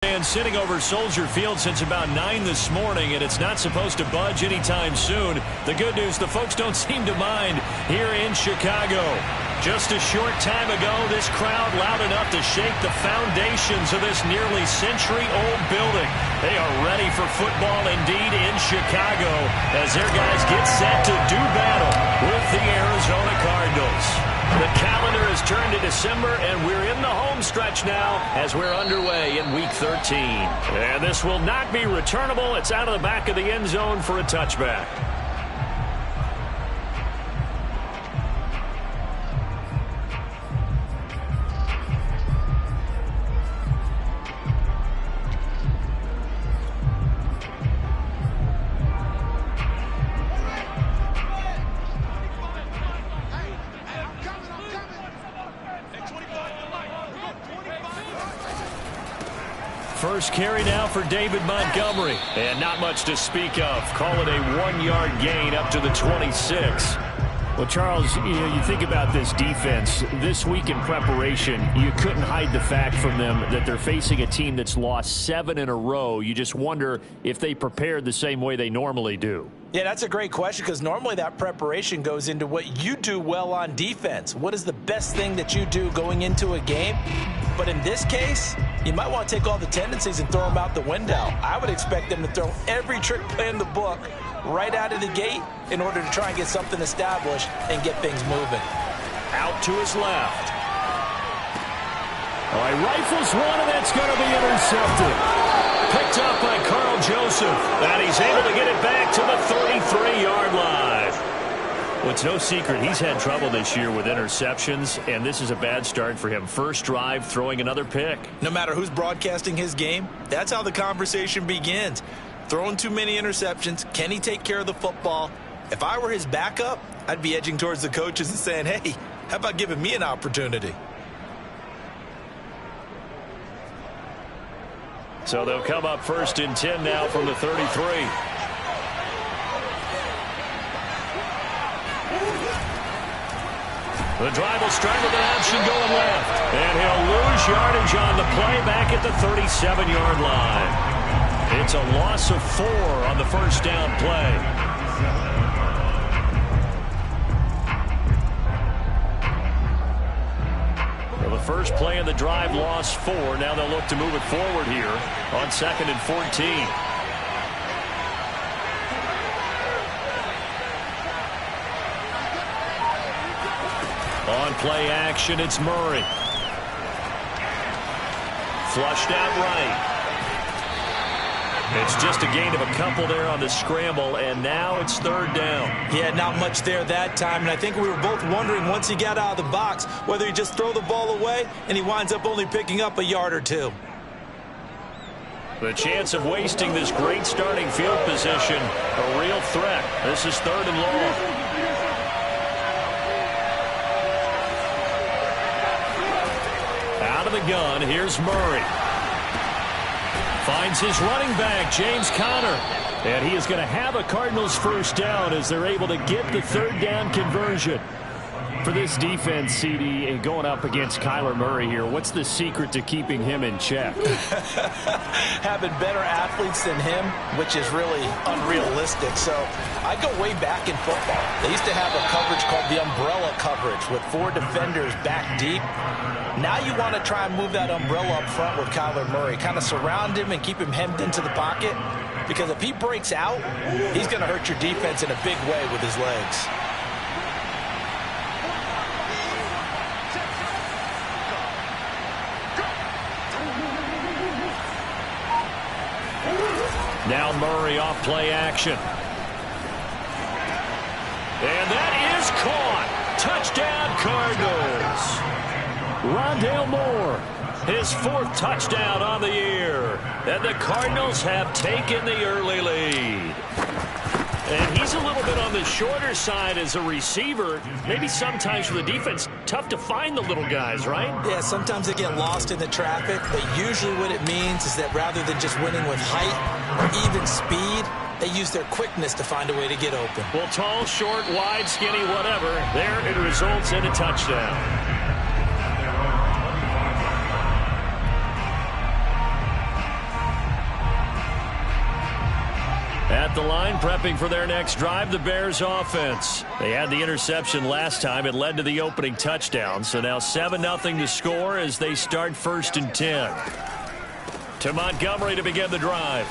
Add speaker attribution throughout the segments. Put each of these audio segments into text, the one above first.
Speaker 1: And sitting over Soldier Field since about 9 this morning, and it's not supposed to budge anytime soon. The good news, the folks don't seem to mind here in Chicago. Just a short time ago, this crowd loud enough to shake the foundations of this nearly century-old building. They are ready for football indeed in Chicago as their guys get set to do battle with the Arizona Cardinals. The calendar has turned to December, and we're in the home stretch now as we're underway in Week 13. And this will not be returnable. It's out of the back of the end zone for a touchback. First carry now for David Montgomery. And not much to speak of. Call it a 1-yard gain up to the 26. Well, Charles, you think about this defense. This week in preparation, you couldn't hide the fact from them that they're facing a team that's lost 7 in a row. You just wonder if they prepared the same way they normally do.
Speaker 2: Yeah, that's a great question because normally that preparation goes into what you do well on defense. What is the best thing that you do going into a game? But in this case, you might want to take all the tendencies and throw them out the window. I would expect them to throw every trick play in the book right out of the gate in order to try and get something established and get things moving.
Speaker 1: Out to his left. All right, rifles one, and that's going to be intercepted. Picked up by Carl Joseph, and he's able to get it back to the 33-yard line. Well, it's no secret he's had trouble this year with interceptions, and this is a bad start for him. First drive, throwing another pick.
Speaker 2: No matter who's broadcasting his game, that's how the conversation begins. Throwing too many interceptions, can he take care of the football? If I were his backup, I'd be edging towards the coaches and saying, hey, how about giving me an opportunity?
Speaker 1: So they'll come up 1st and 10 now from the 33. The drive will start with an option going left. And he'll lose yardage on the play back at the 37-yard line. It's a loss of 4 on the first down play. Well, the first play of the drive lost 4. Now they'll look to move it forward here on 2nd and 14. On play action, it's Murray. Flushed out right. It's just a gain of a couple there on the scramble, and now it's 3rd down.
Speaker 2: Yeah, not much there that time, and I think we were both wondering once he got out of the box whether he just throw the ball away, and he winds up only picking up a yard or 2.
Speaker 1: The chance of wasting this great starting field position, a real threat. This is 3rd and long. Out of the gun, here's Murray. Finds his running back, James Conner. And he is going to have a Cardinals first down as they're able to get the 3rd down conversion. For this defense, CD, going up against Kyler Murray here, what's the secret to keeping him in check?
Speaker 2: Having better athletes than him, which is really unrealistic. So I go way back in football. They used to have a coverage called the umbrella coverage with 4 defenders back deep. Now you want to try and move that umbrella up front with Kyler Murray. Kind of surround him and keep him hemmed into the pocket. Because if he breaks out, he's going to hurt your defense in a big way with his legs.
Speaker 1: Now Murray off play action. And that is caught. Touchdown Cardinals. Rondale Moore, his 4th touchdown on the year. And the Cardinals have taken the early lead. And he's a little bit on the shorter side as a receiver. Maybe sometimes for the defense, tough to find the little guys, right?
Speaker 2: Yeah, sometimes they get lost in the traffic, but usually what it means is that rather than just winning with height or even speed, they use their quickness to find a way to get open.
Speaker 1: Well, tall, short, wide, skinny, whatever, there it results in a touchdown. at the line, prepping for their next drive, the Bears offense. They had the interception last time. It led to the opening touchdown. So now 7-0 to score as they start 1st and 10. To Montgomery to begin the drive.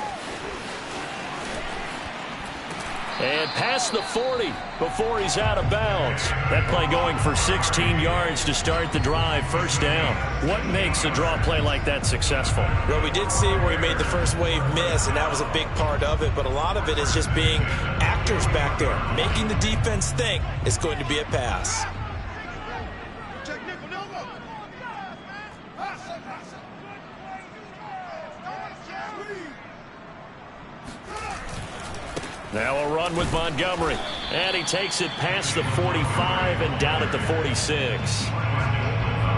Speaker 1: And past the 40 before he's out of bounds. That play going for 16 yards to start the drive, 1st down. What makes a draw play like that successful?
Speaker 2: Well, we did see where he made the first wave miss, and that was a big part of it. But a lot of it is just being actors back there, making the defense think it's going to be a pass.
Speaker 1: Now a run with Montgomery. And he takes it past the 45 and down at the 46.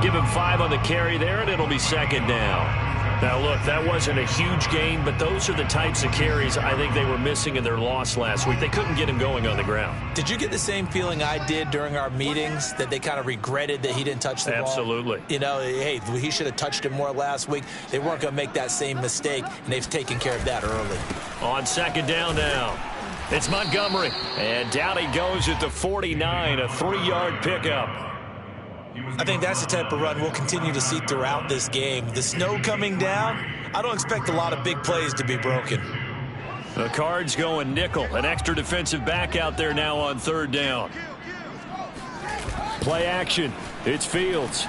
Speaker 1: Give him 5 on the carry there, and it'll be 2nd down. Now, look, that wasn't a huge gain, but those are the types of carries I think they were missing in their loss last week. They couldn't get him going on the ground.
Speaker 2: Did you get the same feeling I did during our meetings, that they kind of regretted that he didn't touch the ball?
Speaker 1: Absolutely.
Speaker 2: You know, hey, he should have touched it more last week. They weren't going to make that same mistake, and they've taken care of that early.
Speaker 1: On 2nd down now. It's Montgomery. And down he goes at the 49, a 3-yard pickup.
Speaker 2: I think that's the type of run we'll continue to see throughout this game. The snow coming down, I don't expect a lot of big plays to be broken.
Speaker 1: The Cards going nickel. An extra defensive back out there now on 3rd down. Play action. It's Fields.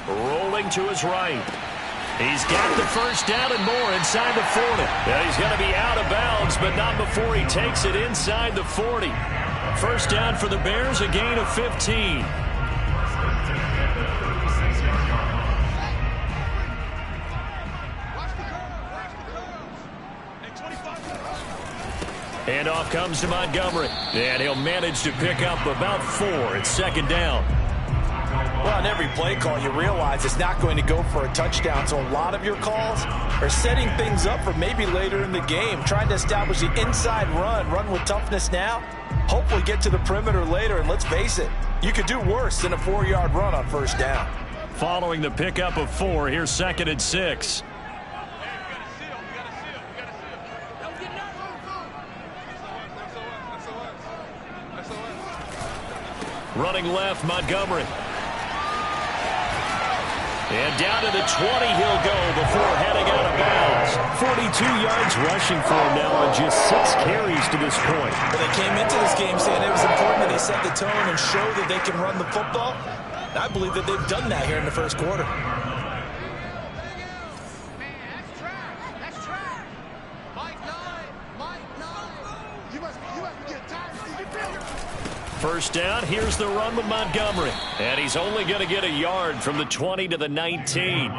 Speaker 1: Rolling to his right. He's got the 1st down and more inside the 40. Yeah, he's going to be out of bounds, but not before he takes it inside the 40. 1st down for the Bears, a gain of 15. And off comes to Montgomery. And he'll manage to pick up about 4. It's 2nd down.
Speaker 2: Well, on every play call, you realize it's not going to go for a touchdown. So a lot of your calls are setting things up for maybe later in the game, trying to establish the inside run with toughness now, hopefully get to the perimeter later. And let's face it, you could do worse than a 4-yard run on 1st down.
Speaker 1: Following the pickup of 4, here's 2nd and 6. Running left, Montgomery. And down to the 20 he'll go before heading out of bounds. 42 yards rushing for him now on just 6 carries to this point.
Speaker 2: Well, they came into this game saying it was important that they set the tone and show that they can run the football. And I believe that they've done that here in the 1st quarter.
Speaker 1: First down, here's the run with Montgomery. And he's only going to get a yard from the 20 to the 19.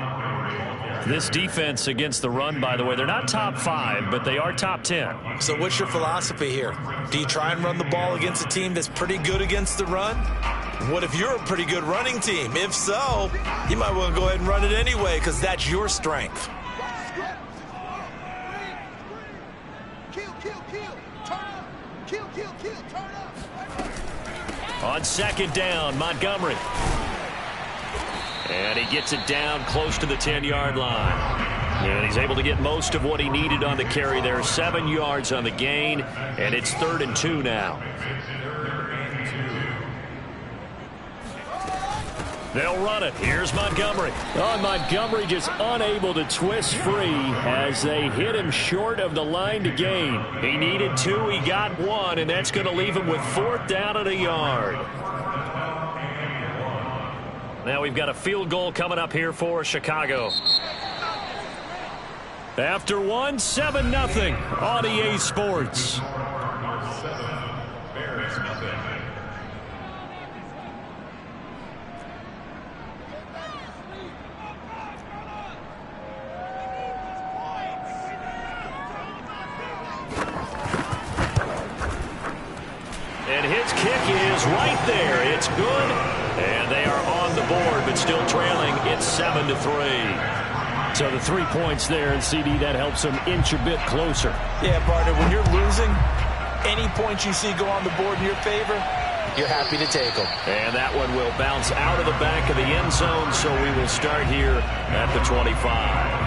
Speaker 1: This defense against the run, by the way, they're not top 5, but they are top 10.
Speaker 2: So what's your philosophy here? Do you try and run the ball against a team that's pretty good against the run? What if you're a pretty good running team? If so, you might want to go ahead and run it anyway because that's your strength.
Speaker 1: On 2nd down, Montgomery. And he gets it down close to the 10-yard line. And he's able to get most of what he needed on the carry there. 7 yards on the gain, and it's 3rd and 2 now. They'll run it. Here's Montgomery. Oh, Montgomery just unable to twist free as they hit him short of the line to gain. He needed 2. He got 1, and that's going to leave him with 4th down and a yard. Now we've got a field goal coming up here for Chicago. After 1, 7-0 on EA Sports. And his kick is right there. It's good. And they are on the board, but still trailing. It's 7-3. So the 3 points there, and CD, that helps them inch a bit closer.
Speaker 2: Yeah, partner, when you're losing, any points you see go on the board in your favor, you're happy to take them.
Speaker 1: And that one will bounce out of the back of the end zone, so we will start here at the 25.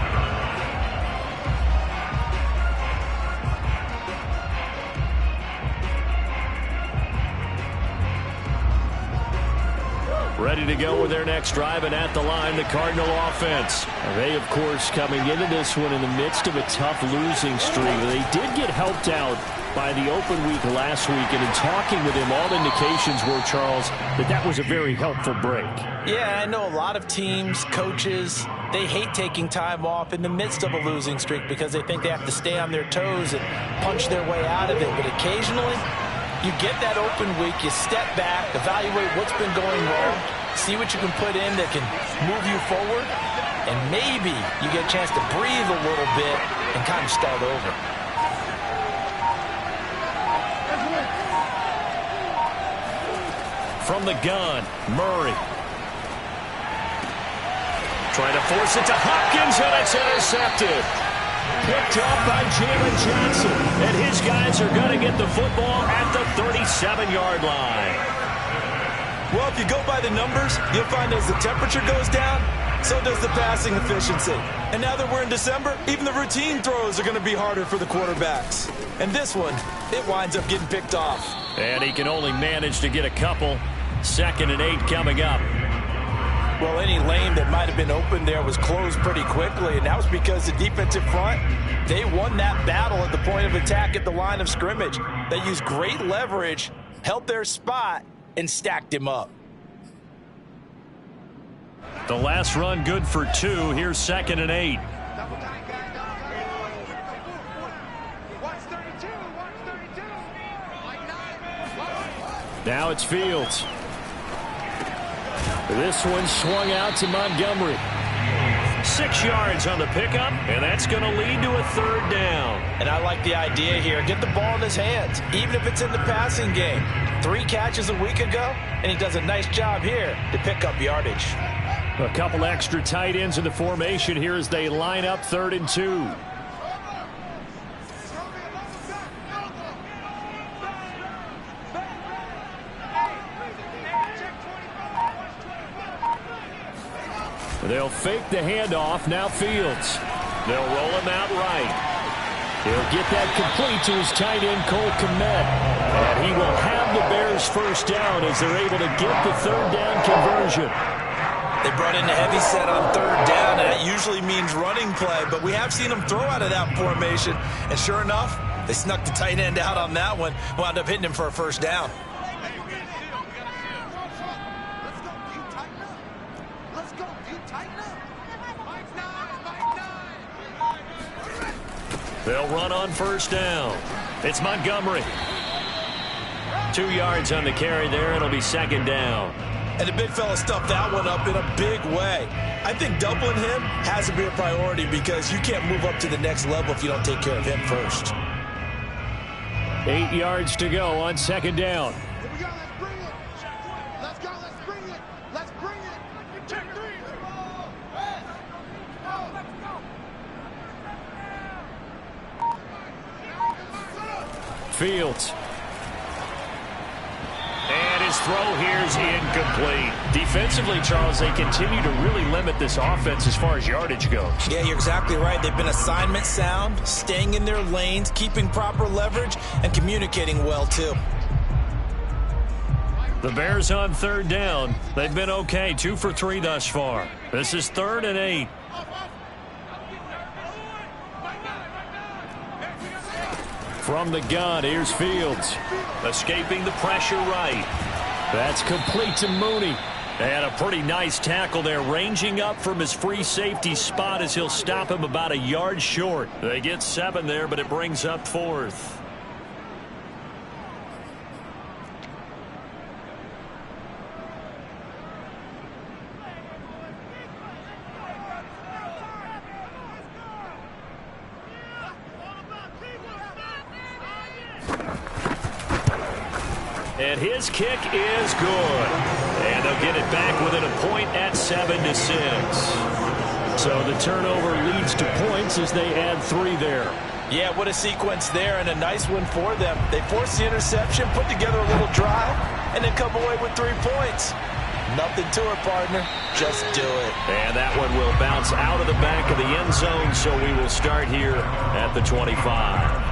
Speaker 1: to go with their next drive, and at the line, the Cardinal offense. They, of course, coming into this one in the midst of a tough losing streak. They did get helped out by the open week last week, and in talking with him, all indications were, Charles, that was a very helpful break.
Speaker 2: Yeah, I know a lot of teams, coaches, they hate taking time off in the midst of a losing streak because they think they have to stay on their toes and punch their way out of it. But occasionally, you get that open week, you step back, evaluate what's been going wrong, see what you can put in that can move you forward, and maybe you get a chance to breathe a little bit and kind of start over.
Speaker 1: From the gun, Murray. Trying to force it to Hopkins, and it's intercepted. Picked up by Jalen Johnson, and his guys are going to get the football at the 37-yard line.
Speaker 3: Well, if you go by the numbers, you'll find as the temperature goes down, so does the passing efficiency. And now that we're in December, even the routine throws are going to be harder for the quarterbacks. And this one, it winds up getting picked off.
Speaker 1: And he can only manage to get a couple. 2nd and 8 coming up.
Speaker 2: Well, any lane that might have been open there was closed pretty quickly, and that was because the defensive front, they won that battle at the point of attack at the line of scrimmage. They used great leverage, held their spot, and stacked him up.
Speaker 1: The last run good for 2. Here's 2nd and 8. Now it's Fields. This one swung out to Montgomery. 6 yards on the pickup, and that's going to lead to a 3rd down.
Speaker 2: And I like the idea here. Get the ball in his hands, even if it's in the passing game. 3 catches a week ago, and he does a nice job here to pick up yardage.
Speaker 1: A couple extra tight ends in the formation here as they line up 3rd and 2. They'll fake the handoff. Now Fields. They'll roll him out right. He'll get that complete to his tight end, Cole Kmet. And he will have the Bears' 1st down as they're able to get the 3rd down conversion.
Speaker 2: They brought in a heavy set on 3rd down, and that usually means running play. But we have seen them throw out of that formation. And sure enough, they snuck the tight end out on that one. Wound up hitting him for a 1st down.
Speaker 1: They'll run on 1st down. It's Montgomery. 2 yards on the carry there. It'll be 2nd down.
Speaker 3: And the big fella stuffed that one up in a big way. I think doubling him has to be a priority because you can't move up to the next level if you don't take care of him first.
Speaker 1: 8 yards to go on 2nd down.
Speaker 4: Here we go. Let's bring it. Let's go. Let's bring it. Let's bring it. Check 3.
Speaker 1: Fields. And his throw here is incomplete. Defensively, Charles, they continue to really limit this offense as far as yardage goes.
Speaker 2: Yeah, you're exactly right. They've been assignment sound, staying in their lanes, keeping proper leverage, and communicating well, too.
Speaker 1: The Bears on 3rd down. They've been okay, 2 for 3 thus far. This is 3rd and 8. From the gun, here's Fields. Escaping the pressure right. That's complete to Mooney. And a pretty nice tackle there, ranging up from his free safety spot as he'll stop him about a yard short. They get 7 there, but it brings up 4th. And his kick is good. And they'll get it back within a point at 7-6. So the turnover leads to points as they add 3 there.
Speaker 2: Yeah, what a sequence there, and a nice one for them. They forced the interception, put together a little drive, and then come away with 3 points. Nothing to it, partner. Just do it.
Speaker 1: And that one will bounce out of the back of the end zone, so we will start here at the 25.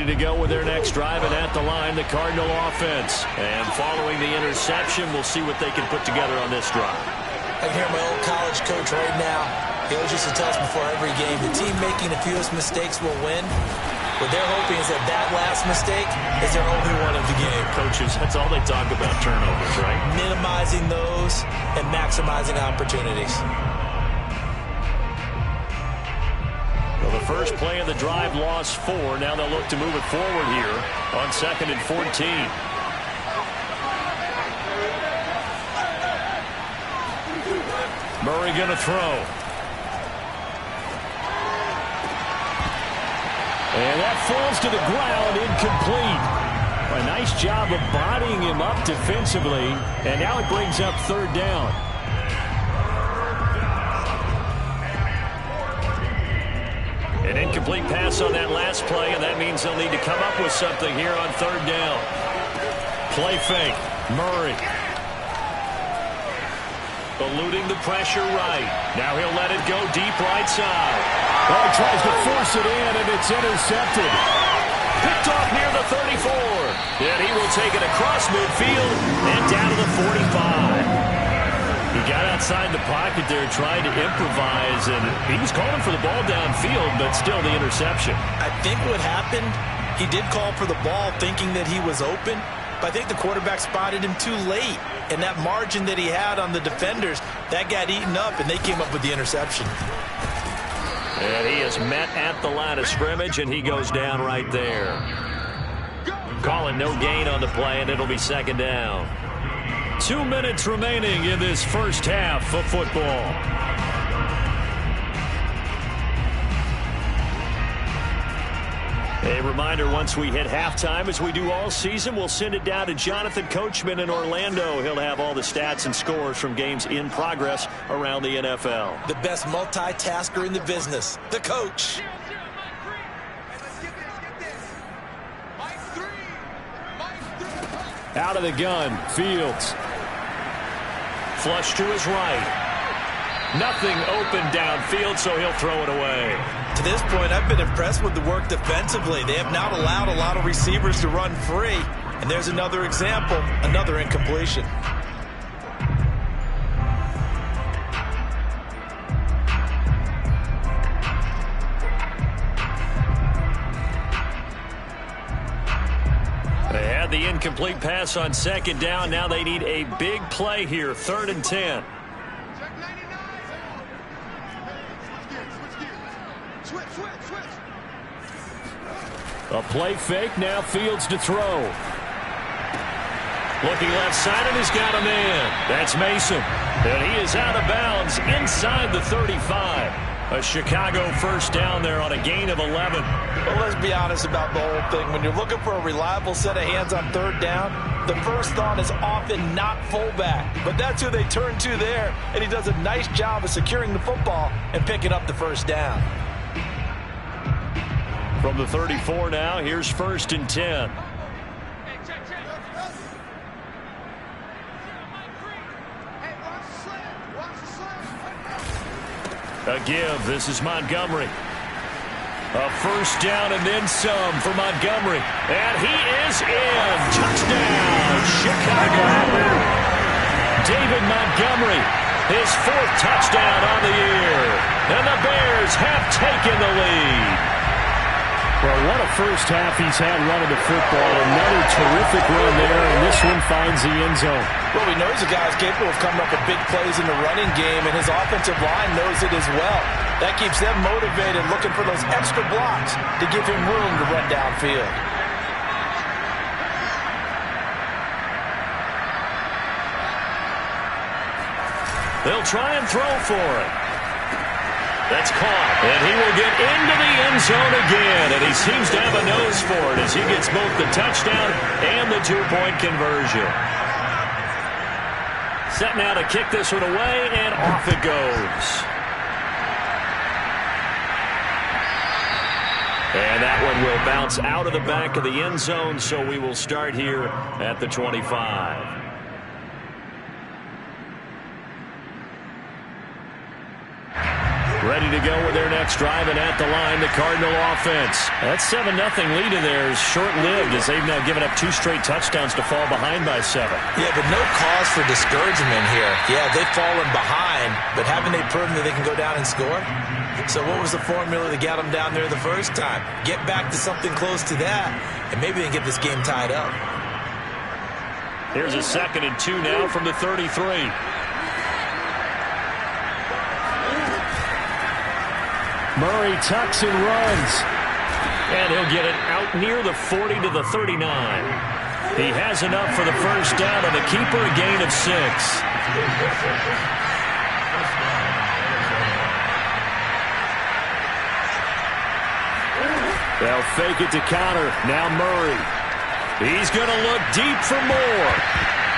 Speaker 1: ready to go with their next drive, and at the line, the Cardinal offense. And following the interception, we'll see what they can put together on this drive.
Speaker 2: I can hear my old college coach right now. He always used to tell us before every game, the team making the fewest mistakes will win. What they're hoping is that that last mistake is their only one of the game.
Speaker 1: Coaches, that's all they talk about, turnovers, right?
Speaker 2: Minimizing those and maximizing opportunities.
Speaker 1: Well, the first play of the drive lost 4. Now they'll look to move it forward here on 2nd and 14. Murray going to throw. And that falls to the ground, incomplete. A nice job of bodying him up defensively, and now it brings up 3rd down. An incomplete pass on that last play, and that means they'll need to come up with something here on 3rd down. Play fake. Murray. Eluding the pressure right. Now he'll let it go deep right side. Oh, he tries to force it in, and it's intercepted. Picked off near the 34. And he will take it across midfield and down to the 45. He got outside the pocket there trying to improvise, and he was calling for the ball downfield, but still the interception.
Speaker 2: I think what happened, he did call for the ball thinking that he was open, but I think the quarterback spotted him too late. And that margin that he had on the defenders, that got eaten up, and they came up with the interception.
Speaker 1: And he is met at the line of scrimmage, and he goes down right there. Call it no gain on the play, and it'll be 2nd down. 2 minutes remaining in this first half of football. A reminder, once we hit halftime, as we do all season, we'll send it down to Jonathan Coachman in Orlando. He'll have all the stats and scores from games in progress around the NFL.
Speaker 2: The best multitasker in the business, the coach.
Speaker 1: Out of the gun, Fields. Flush to his right. Nothing open downfield, so he'll throw it away.
Speaker 2: To this point, I've been impressed with the work defensively. They have not allowed a lot of receivers to run free. And there's another example, another incompletion.
Speaker 1: They had the incomplete pass on 2nd down. Now they need a big play here, 3rd and 10. A play fake, now Fields to throw. Looking left side, and he's got a man. That's Mason. And he is out of bounds inside the 35. A Chicago first down there on a gain of 11.
Speaker 2: Well, let's be honest about the whole thing. When you're looking for a reliable set of hands on 3rd down, the first thought is often not fullback. But that's who they turn to there, and he does a nice job of securing the football and picking up the first down.
Speaker 1: From the 34 now, here's 1st and 10. A give. This is Montgomery. A first down and then some for Montgomery. And he is in. Touchdown, Chicago. David Montgomery, his 4th touchdown on the year. And the Bears have taken the lead. Well, what a first half he's had running the football. Another terrific run there, and this one finds the end zone.
Speaker 2: Well, we know he's a guy who's capable of coming up with big plays in the running game, and his offensive line knows it as well. That keeps them motivated, looking for those extra blocks to give him room to run downfield.
Speaker 1: They'll try and throw for it. That's caught, and he will get into the end zone again, and he seems to have a nose for it as he gets both the touchdown and the 2-point conversion. Set now to kick this one away, and off it goes. And that one will bounce out of the back of the end zone, so we will start here at the 25. Ready to go with their next drive, and at the line, the Cardinal offense. That 7-0 lead of theirs short-lived as they've now given up 2 straight touchdowns to fall behind by 7.
Speaker 2: Yeah, but no cause for discouragement here. Yeah, they've fallen behind, but haven't they proven that they can go down and score? So what was the formula that got them down there the first time? Get back to something close to that, and maybe they can get this game tied up.
Speaker 1: Here's a 2nd and 2 now from the 33. Murray tucks and runs. And he'll get it out near the 40 to the 39. He has enough for the first down, and the keeper a gain of 6. They'll fake it to counter. Now Murray. He's going to look deep for more.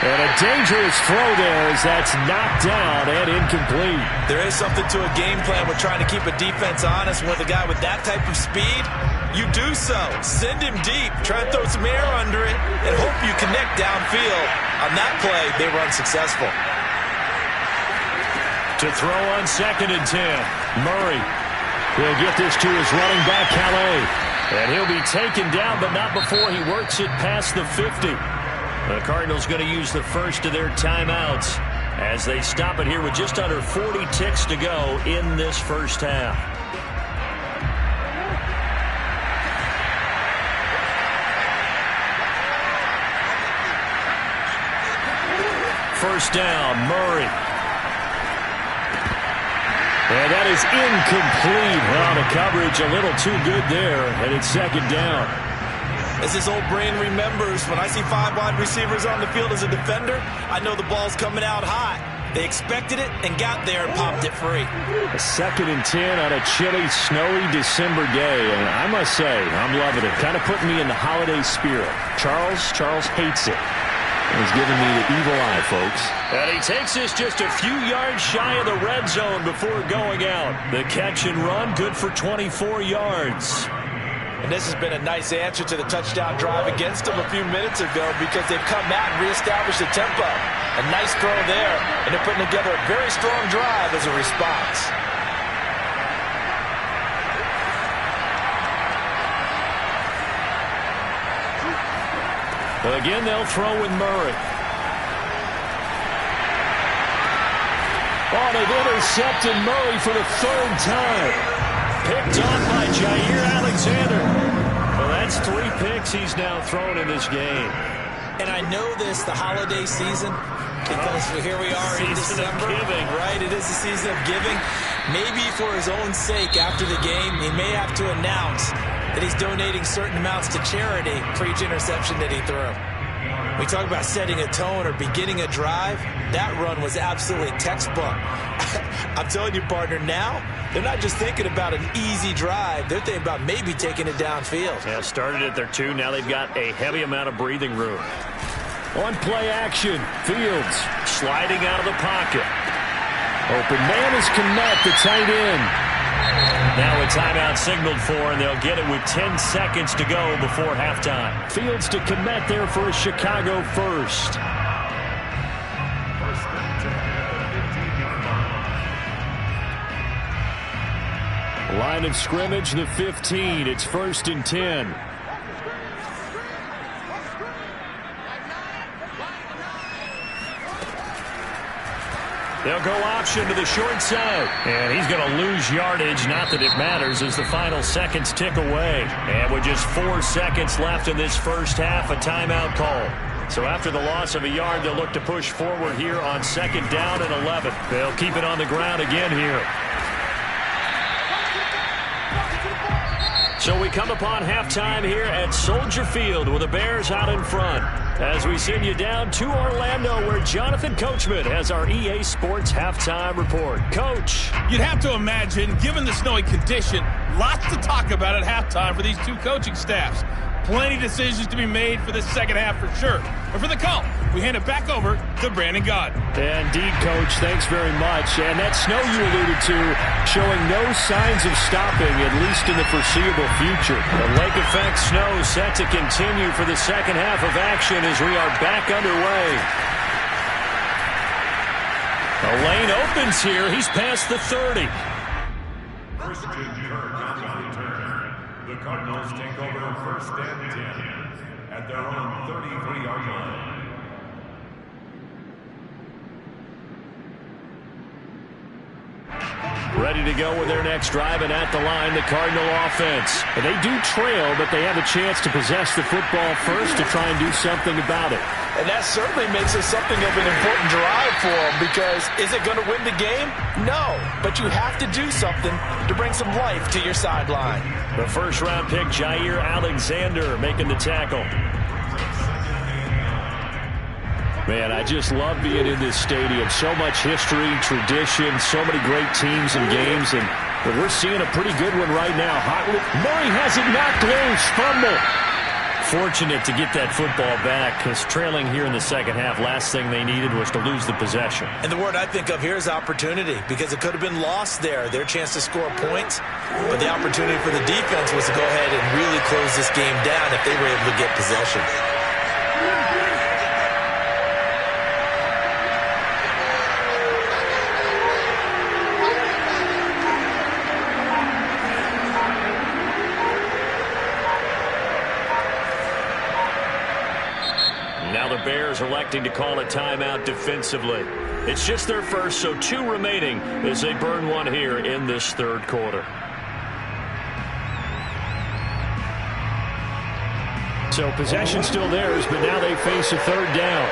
Speaker 1: And a dangerous throw there as that's knocked down and incomplete.
Speaker 2: There is something to a game plan with trying to keep a defense honest. With a guy with that type of speed, you do so. Send him deep. Try to throw some air under it and hope you connect downfield. On that play, they run successful.
Speaker 1: To throw on 2nd and 10. Murray. He'll get this to his running back, Calais. And he'll be taken down, but not before he works it past the 50. The Cardinals going to use the first of their timeouts as they stop it here with just under 40 ticks to go in this first half. First down, Murray. And that is incomplete. Well, the coverage a little too good there, and it's 2nd down.
Speaker 2: As his old brain remembers, when I see 5 wide receivers on the field as a defender, I know the ball's coming out hot. They expected it and got there and popped it free.
Speaker 1: A 2nd and 10 on a chilly, snowy December day. And I must say, I'm loving it. Kind of putting me in the holiday spirit. Charles hates it. He's giving me the evil eye, folks. And he takes this just a few yards shy of the red zone before going out. The catch and run, good for 24 yards.
Speaker 2: And this has been a nice answer to the touchdown drive against them a few minutes ago because they've come out and reestablished the tempo. A nice throw there, and they're putting together a very strong drive as a response.
Speaker 1: Again, they'll throw with Murray. Oh, they've intercepted Murray for the 3rd time. Picked off by Jair Alexander. Well, that's 3 picks he's now thrown in this game.
Speaker 2: And I know this, the holiday season, because here we are in December.
Speaker 1: Giving.
Speaker 2: Right, it is the season of giving. Maybe for his own sake after the game, he may have to announce that he's donating certain amounts to charity for each interception that he threw. We talk about setting a tone or beginning a drive. That run was absolutely textbook. I'm telling you, partner, now they're not just thinking about an easy drive. They're thinking about maybe taking it downfield.
Speaker 1: Yeah, started at their 2. Now they've got a heavy amount of breathing room. On play action, Fields sliding out of the pocket. Open man is Kmet, the tight end. Now a timeout signaled for, and they'll get it with 10 seconds to go before halftime. Fields to Kmet there for a Chicago first. Line of scrimmage, the 15. It's 1st and 10. They'll go option to the short side. And he's going to lose yardage. Not that it matters as the final seconds tick away. And with just 4 seconds left in this first half, a timeout call. So after the loss of a yard, they'll look to push forward here on 2nd down and 11. They'll keep it on the ground again here. So we come upon halftime here at Soldier Field with the Bears out in front. As we send you down to Orlando, where Jonathan Coachman has our EA Sports halftime report. Coach.
Speaker 5: You'd have to imagine, given the snowy condition, lots to talk about at halftime for these 2 coaching staffs. Plenty of decisions to be made for this second half for sure. But for the call, we hand it back over to Brandon Gaud.
Speaker 1: Indeed, Coach. Thanks very much. And that snow you alluded to showing no signs of stopping, at least in the foreseeable future. The lake effect snow set to continue for the second half of action as we are back underway. A lane opens here. He's past the 30.
Speaker 6: The Cardinals take over first and 10 at their own 33-yard line.
Speaker 1: Ready to go with their next drive, and at the line, the Cardinal offense. They do trail, but they have a chance to possess the football first to try and do something about it.
Speaker 2: And that certainly makes it something of an important drive for them, because is it going to win the game? No, but you have to do something to bring some life to your sideline.
Speaker 1: The first-round pick, Jair Alexander, making the tackle. Man, I just love being in this stadium. So much history, tradition, so many great teams and games, and we're seeing a pretty good one right now. Murray has it knocked loose. Fumble. Fortunate to get that football back, because trailing here in the second half, last thing they needed was to lose the possession.
Speaker 2: And the word I think of here is opportunity, because it could have been lost there, their chance to score points. But the opportunity for the defense was to go ahead and really close this game down if they were able to get possession.
Speaker 1: Bears electing to call a timeout defensively. It's just their first, so 2 remaining as they burn one here in this third quarter. So possession still theirs, but now they face a third down.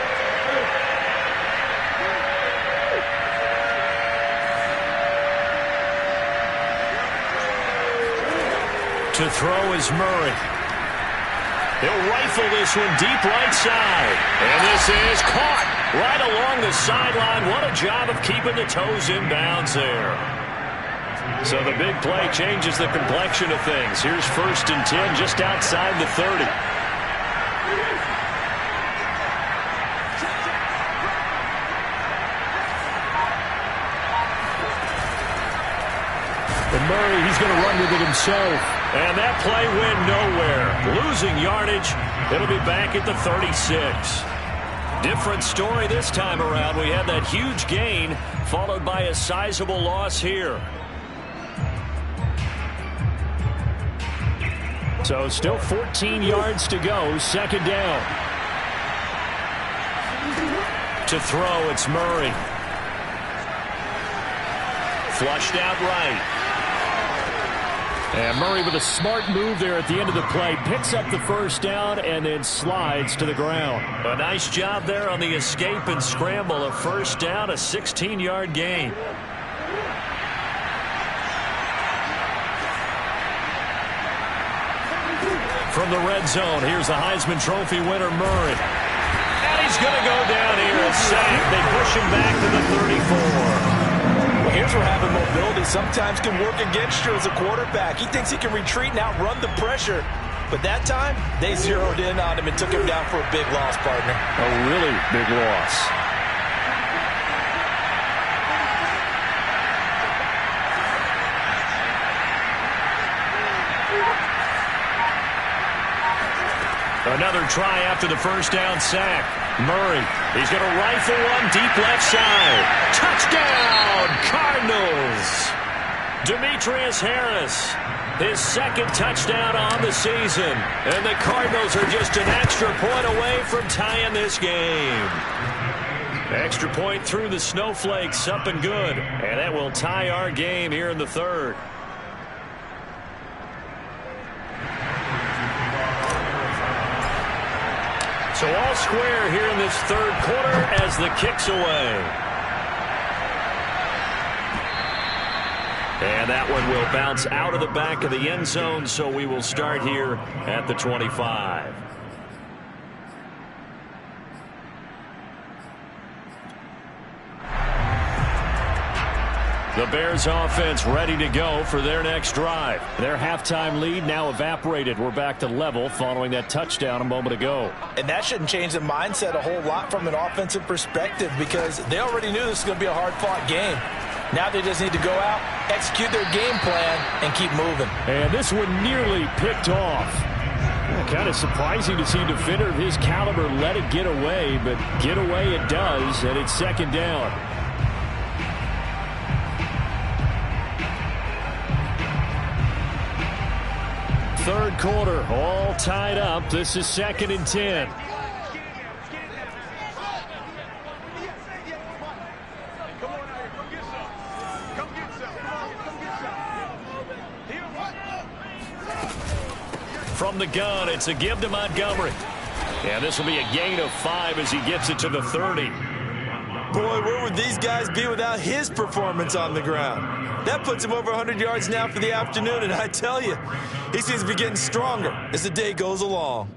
Speaker 1: To throw is Murray. He'll rifle this one deep right side. And this is caught right along the sideline. What a job of keeping the toes in bounds there. So the big play changes the complexion of things. Here's 1st and 10 just outside the 30. And Murray, he's going to run with it himself. And that play went nowhere. Losing yardage. It'll be back at the 36. Different story this time around. We had that huge gain followed by a sizable loss here. So still 14 yards to go. Second down. To throw, it's Murray. Flushed out right. And Murray with a smart move there at the end of the play. Picks up the first down and then slides to the ground. A nice job there on the escape and scramble. A first down, a 16-yard gain. From the red zone, here's the Heisman Trophy winner, Murray. And he's going to go down here. A sack. They push him back to the 34. Here's where having mobility sometimes can work against you as a quarterback. He thinks he can retreat and outrun the pressure. But that time, they zeroed in on him and took him down for a big loss, partner. A really big loss. Another try after the first down sack. Murray, he's going to rifle one deep left side. Touchdown, Cardinals. Demetrius Harris, his second touchdown on the season. And the Cardinals are just an extra point away from tying this game. Extra point through the snowflakes, up and good. And that will tie our game here in the third. So all square here in this third quarter as the kick's away. And that one will bounce out of the back of the end zone, so we will start here at the 25. The Bears offense ready to go for their next drive. Their halftime lead now evaporated. We're back to level following that touchdown a moment ago.
Speaker 2: And that shouldn't change the mindset a whole lot from an offensive perspective, because they already knew this was going to be a hard-fought game. Now they just need to go out, execute their game plan, and keep moving.
Speaker 1: And this one nearly picked off. Kind of surprising to see a defender of his caliber let it get away, but get away it does, and it's second down. third quarter, all tied up. This is 2nd and 10. From the gun, it's a give to Montgomery. And this will be a gain of 5 as he gets it to the 30.
Speaker 3: Boy, where would these guys be without his performance on the ground? That puts him over 100 yards now for the afternoon, and I tell you, he seems to be getting stronger as the day goes along.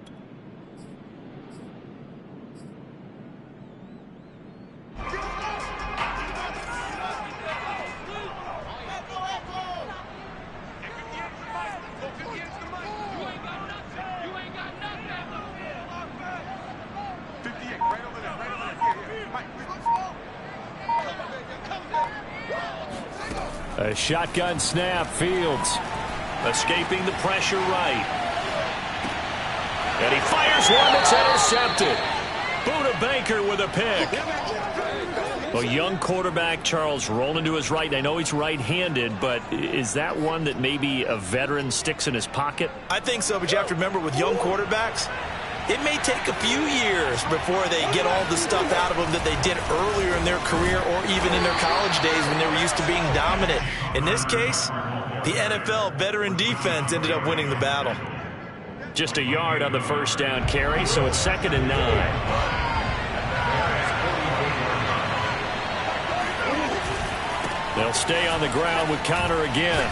Speaker 1: A shotgun snap, Fields escaping the pressure right. And he fires one that's intercepted. Buda Baker with a pick. A young quarterback, Charles, rolling to his right. I know he's right-handed, but is that one that maybe a veteran sticks in his pocket?
Speaker 3: I think so, but you have to remember with young quarterbacks, it may take a few years before they get all the stuff out of them that they did earlier in their career or even in their college days when they were used to being dominant. In this case, the NFL veteran defense ended up winning the battle.
Speaker 1: Just a yard on the first down carry, so it's 2nd and 9. They'll stay on the ground with Connor again.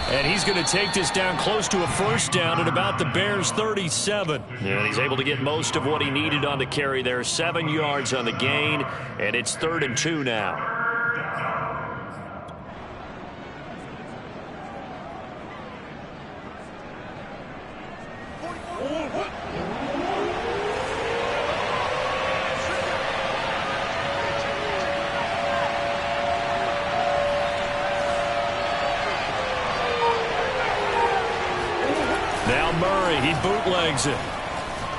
Speaker 1: And he's going to take this down close to a first down at about the Bears' 37. And he's able to get most of what he needed on the carry there. 7 yards on the gain, and it's 3rd and 2 now. He bootlegs it.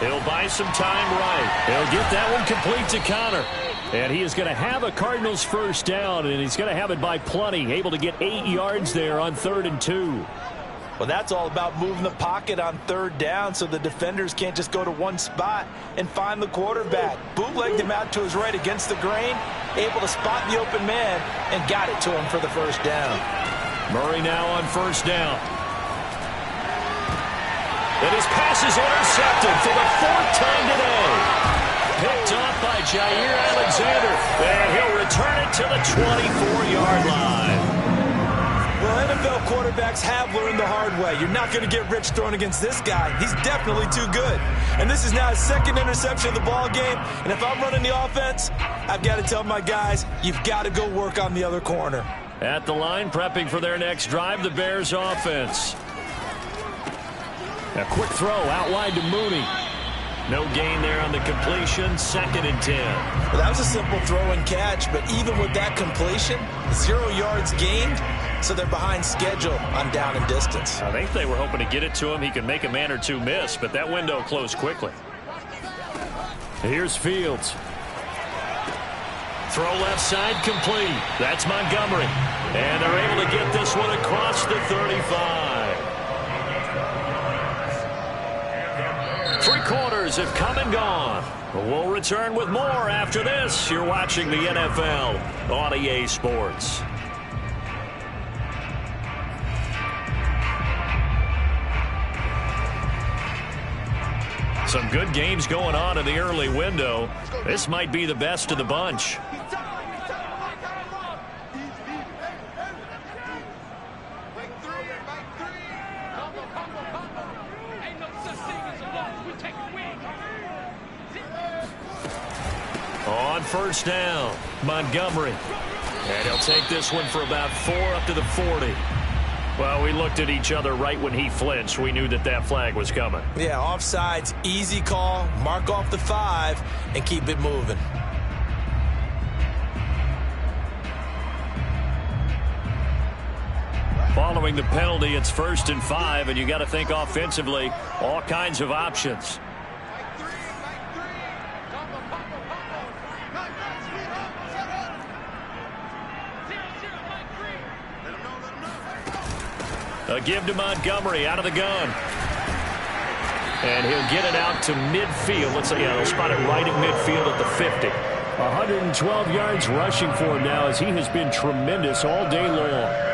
Speaker 1: He'll buy some time right. He'll get that one complete to Connor. And he is going to have a Cardinals first down, and he's going to have it by plenty. Able to get 8 yards there on 3rd and 2.
Speaker 2: Well, that's all about moving the pocket on 3rd down so the defenders can't just go to one spot and find the quarterback. Bootlegged him out to his right against the grain, able to spot the open man, and got it to him for the first down.
Speaker 1: Murray now on first down. And his pass is intercepted for the 4th time today. Picked off by Jair Alexander. And he'll return it to the 24-yard line.
Speaker 3: Well, NFL quarterbacks have learned the hard way. You're not going to get rich throwing against this guy. He's definitely too good. And this is now his 2nd interception of the ball game. And if I'm running the offense, I've got to tell my guys, you've got to go work on the other corner.
Speaker 1: At the line, prepping for their next drive, the Bears offense. A quick throw out wide to Mooney. No gain there on the completion. 2nd and 10.
Speaker 2: Well, that was a simple throw and catch, but even with that completion, 0 yards gained, so they're behind schedule on down and distance.
Speaker 1: I think they were hoping to get it to him. He could make a man or two miss, but that window closed quickly. Here's Fields. Throw left side complete. That's Montgomery. And they're able to get this one across the 35. 3 quarters have come and gone. We'll return with more after this. You're watching the NFL on EA Sports. Some good games going on in the early window. This might be the best of the bunch. On first down, Montgomery. And he'll take this one for about 4 up to the 40. Well, we looked at each other right when he flinched. We knew that that flag was coming.
Speaker 2: Yeah, offsides, easy call. Mark off the 5 and keep it moving.
Speaker 1: Following the penalty, it's 1st and 5, and you got to think offensively, all kinds of options. A give to Montgomery out of the gun. And he'll get it out to midfield. Let's say, yeah, they'll spot it right at midfield at the 50. 112 yards rushing for him now as he has been tremendous all day long.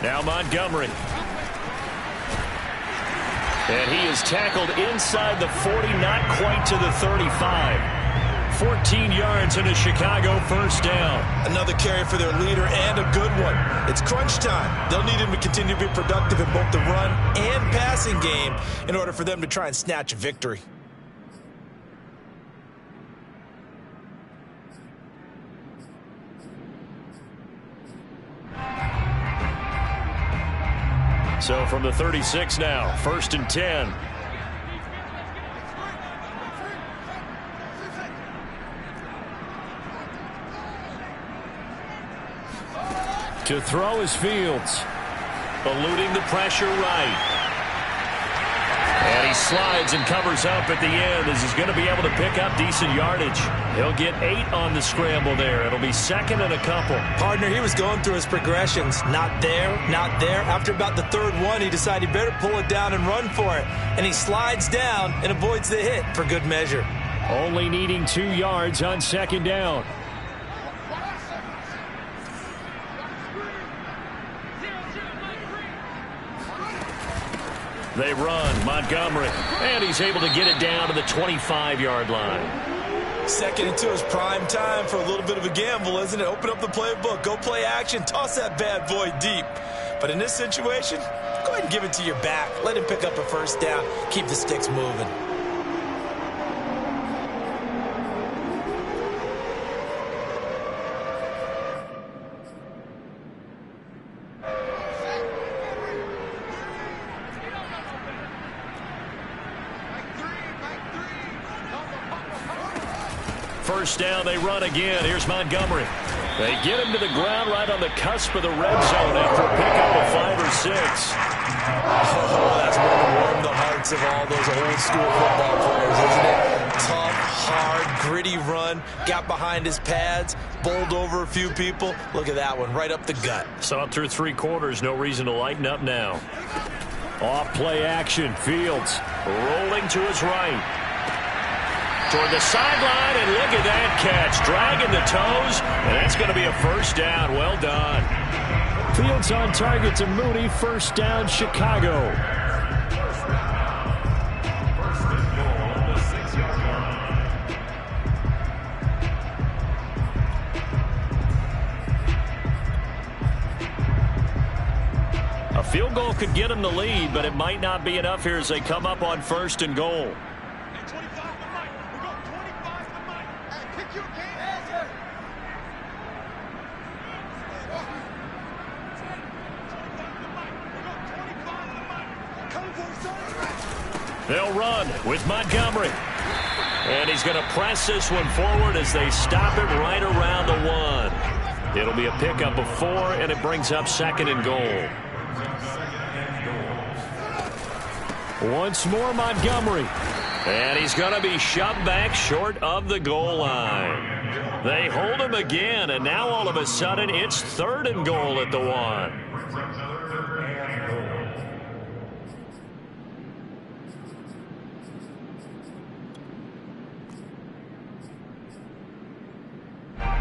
Speaker 1: Now Montgomery. And he is tackled inside the 40, not quite to the 35. 14 yards and a Chicago first down.
Speaker 3: Another carry for their leader and a good one. It's crunch time. They'll need him to continue to be productive in both the run and passing game in order for them to try and snatch a victory.
Speaker 1: So from the 36 now, 1st and 10. To throw is Fields. Eluding the pressure right. And he slides and covers up at the end as he's going to be able to pick up decent yardage. He'll get 8 on the scramble there. It'll be 2nd and a couple.
Speaker 3: Partner, he was going through his progressions. Not there, not there. After about the 3rd one, he decided he better pull it down and run for it. And he slides down and avoids the hit for good measure.
Speaker 1: Only needing 2 yards on 2nd down. They run, Montgomery, and he's able to get it down to the 25-yard line.
Speaker 3: 2nd and 2 is prime time for a little bit of a gamble, isn't it? Open up the playbook, go play action, toss that bad boy deep. But in this situation, go ahead and give it to your back. Let him pick up a first down, keep the sticks moving.
Speaker 1: First down, they run again. Here's Montgomery. They get him to the ground right on the cusp of the red zone after a pickup of 5 or 6.
Speaker 3: Oh, that's going to warm the hearts of all those old school football players, isn't it? Tough, hard, gritty run. Got behind his pads, bowled over a few people. Look at that one, right up the gut.
Speaker 1: Saw it through 3 quarters. No reason to lighten up now. Off play action. Fields rolling to his right. Toward the sideline, and look at that catch. Dragging the toes, and that's going to be a first down. Well done. Fields on target to Mooney. First down, Chicago. A field goal could get them the lead, but it might not be enough here as they come up on 1st and goal. They'll run with Montgomery. And he's going to press this one forward as they stop it right around the 1. It'll be a pickup of 4, and it brings up 2nd and goal. Once more, Montgomery. And he's going to be shoved back short of the goal line. They hold him again, and now all of a sudden it's 3rd and goal at the 1.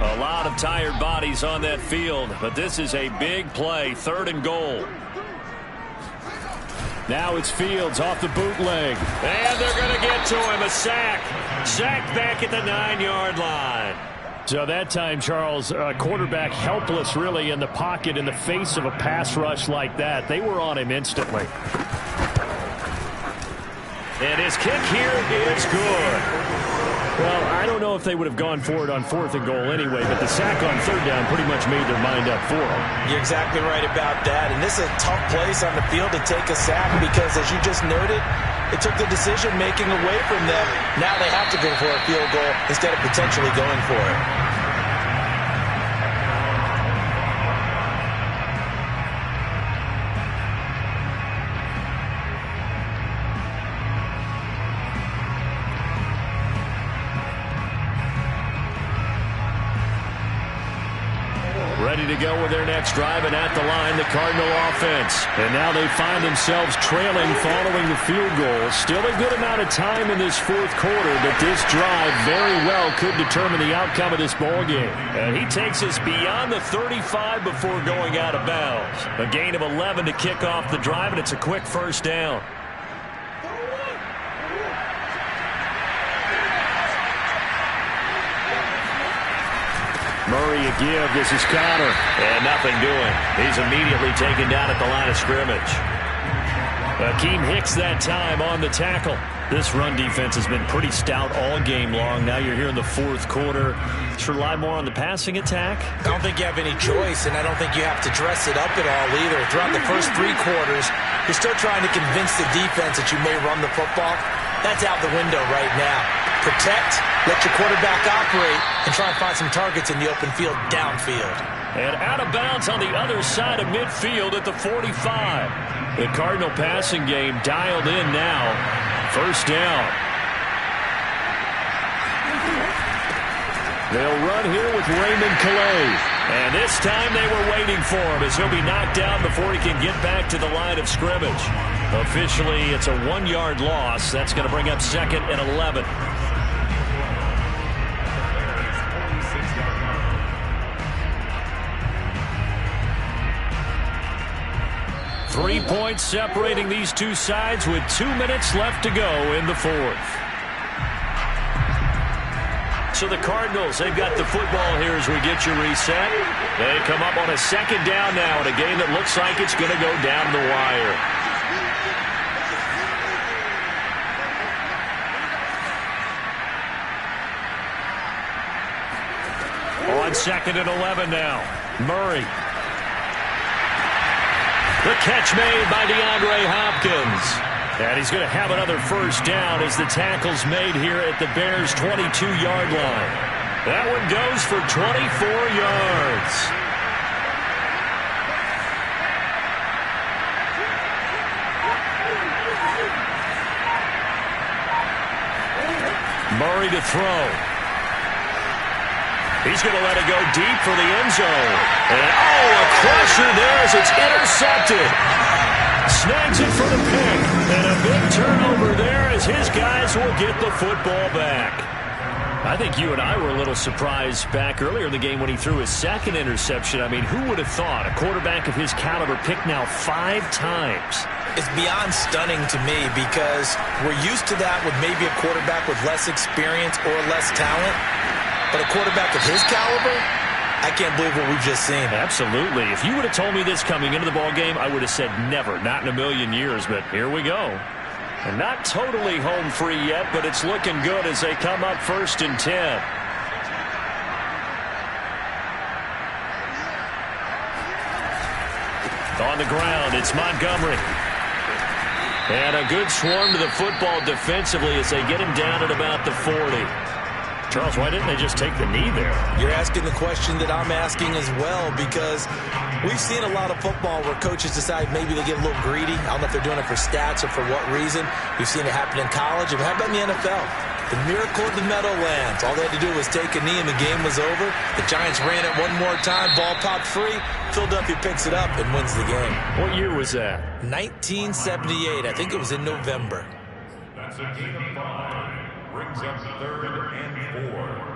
Speaker 1: A lot of tired bodies on that field, but this is a big play. 3rd and goal. Now it's Fields off the bootleg. And they're going to get to him. A sack. Sack back at the 9-yard line. So that time, Charles, quarterback helpless really in the pocket in the face of a pass rush like that. They were on him instantly. And his kick here is good. Well, I don't know if they would have gone for it on 4th and goal anyway, but the sack on 3rd down pretty much made their mind up for them.
Speaker 2: You're exactly right about that. And this is a tough place on the field to take a sack because, as you just noted, it took the decision-making away from them. Now they have to go for a field goal instead of potentially going for it.
Speaker 1: Ready to go with their next drive, and at the line, the Cardinal offense. And now they find themselves trailing following the field goal. Still a good amount of time in this 4th quarter, but this drive very well could determine the outcome of this ball game. And he takes us beyond the 35 before going out of bounds. A gain of 11 to kick off the drive, and it's a quick 1st down. Murray a give. This is Connor. And nothing doing. He's immediately taken down at the line of scrimmage. Akeem Hicks that time on the tackle. This run defense has been pretty stout all game long. Now you're here in the 4th quarter. Should rely more on the passing attack?
Speaker 2: I don't think you have any choice, and I don't think you have to dress it up at all either. Throughout the first 3 quarters, you're still trying to convince the defense that you may run the football. That's out the window right now. Protect, let your quarterback operate, and try and find some targets in the open field downfield.
Speaker 1: And out of bounds on the other side of midfield at the 45. The Cardinal passing game dialed in now. 1st down. They'll run here with Raymond Calais. And this time they were waiting for him as he'll be knocked down before he can get back to the line of scrimmage. Officially, it's a 1-yard loss. That's going to bring up 2nd and 11. Three points separating these two sides with 2 minutes left to go in the 4th. So the Cardinals, they've got the football here as we get you reset. They come up on a 2nd down now in a game that looks like it's going to go down the wire. On 2nd and 11 now. Murray. The catch made by DeAndre Hopkins. And he's going to have another 1st down as the tackle's made here at the Bears' 22-yard line. That one goes for 24 yards. Murray to throw. He's going to let it go deep for the end zone. And, a crusher there as it's intercepted. Snags it for the pick. And a big turnover there as his guys will get the football back. I think you and I were a little surprised back earlier in the game when he threw his 2nd interception. I mean, who would have thought a quarterback of his caliber picked now 5 times?
Speaker 2: It's beyond stunning to me because we're used to that with maybe a quarterback with less experience or less talent. But a quarterback of his caliber, I can't believe what we've just seen.
Speaker 1: Absolutely. If you would have told me this coming into the ballgame, I would have said never, not in a million years. But here we go. And not totally home free yet, but it's looking good as they come up 1st and 10. On the ground, it's Montgomery. And a good swarm to the football defensively as they get him down at about the 40. Charles, why didn't they just take the knee there?
Speaker 2: You're asking the question that I'm asking as well, because we've seen a lot of football where coaches decide maybe they get a little greedy. I don't know if they're doing it for stats or for what reason. We've seen it happen in college. And how about in the NFL? The miracle of the Meadowlands. All they had to do was take a knee and the game was over. The Giants ran it one more time. Ball popped free. Philadelphia picks it up and wins the game.
Speaker 1: What year was that?
Speaker 2: 1978. I think it was in November.
Speaker 6: That's a gain of 5. Brings up 3rd and 4.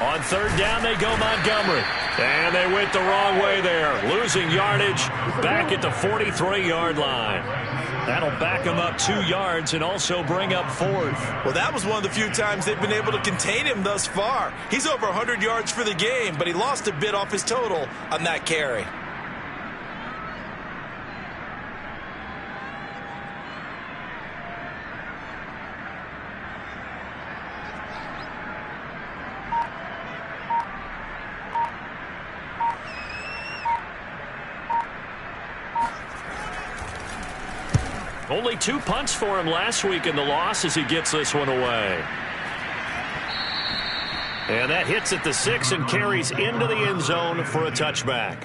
Speaker 1: On third down, they go Montgomery. And they went the wrong way there, losing yardage back at the 43-yard line. That'll back them up 2 yards and also bring up fourth.
Speaker 3: Well, that was one of the few times they've been able to contain him thus far. He's over 100 yards for the game, but he lost a bit off his total on that carry.
Speaker 1: Only 2 punts for him last week in the loss as he gets this one away. And that hits at the 6 and carries into the end zone for a touchback.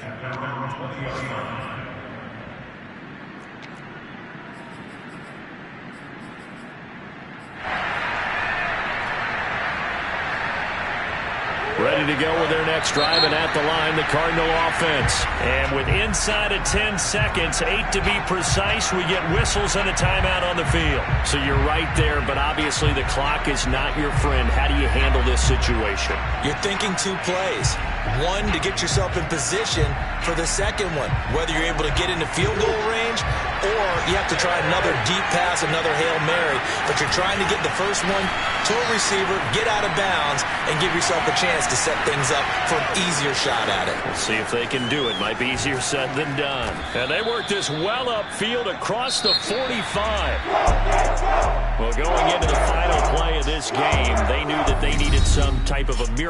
Speaker 1: Ready to go with their next drive, and at the line, the Cardinal offense. And with inside of 10 seconds, 8 to be precise, we get whistles and a timeout on the field. So you're right there, but obviously the clock is not your friend. How do you handle this situation?
Speaker 3: You're thinking 2 plays. One, to get yourself in position for the second one, whether you're able to get into field goal range or you have to try another deep pass, another Hail Mary, but you're trying to get the first one to a receiver, get out of bounds, and give yourself a chance to set things up for an easier shot at it.
Speaker 1: We'll see if they can do it. Might be easier said than done. And they work this well upfield across the 45. Well, going into the final play of this game, they knew that they needed some type of a miracle.